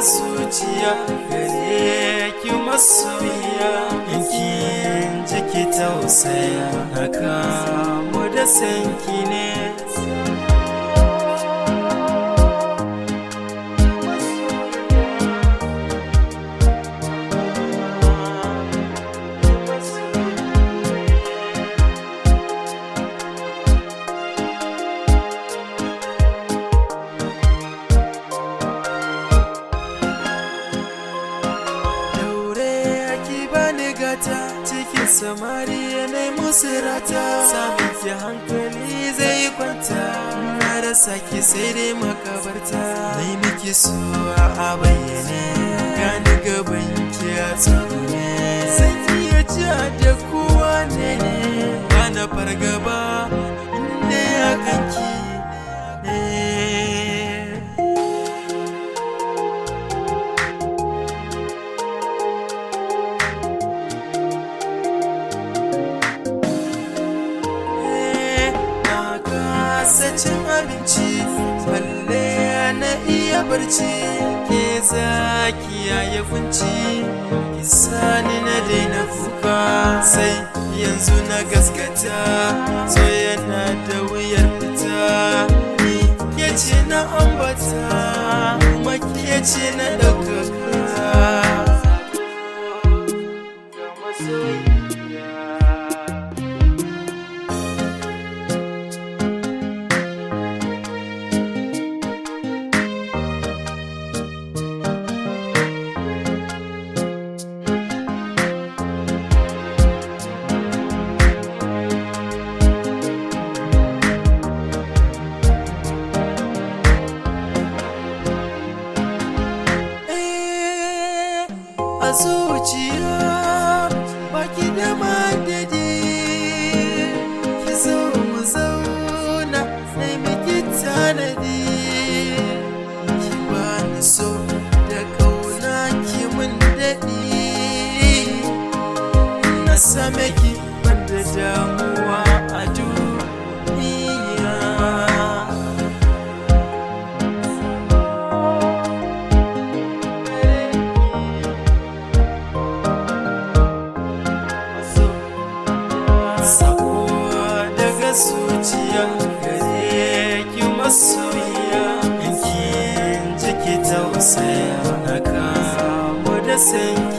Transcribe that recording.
zuciya gare ki masoyiya, yankin jiki tausaya haka mu da sanki ne. Cikin samari yanayi musu rata, samun ki hankali zai kwanta, na rasa ki sai dai makabarta. Nai miki so a bayyane, gani gaban ki a tsune, zan iya ja da kowa ne, bana fargaba inda ya kanki. Cin abinci balle na iya barci, ke zaki yayi kunci, ki sani na daina kuka. Sai yanzu na gaskata so yana da wuyar fita, ni ke ce na ambata kuma ke ce na ɗaukaka. A zuciya baki da madadi, ki zo mu zauna sai miki tanadi, ki bani so da kauna ki mun daɗi, na same ki banda damuwa a duniya. Zuciya gare ki masoyiya, yankin jiki tausaya haka mu da sanyi.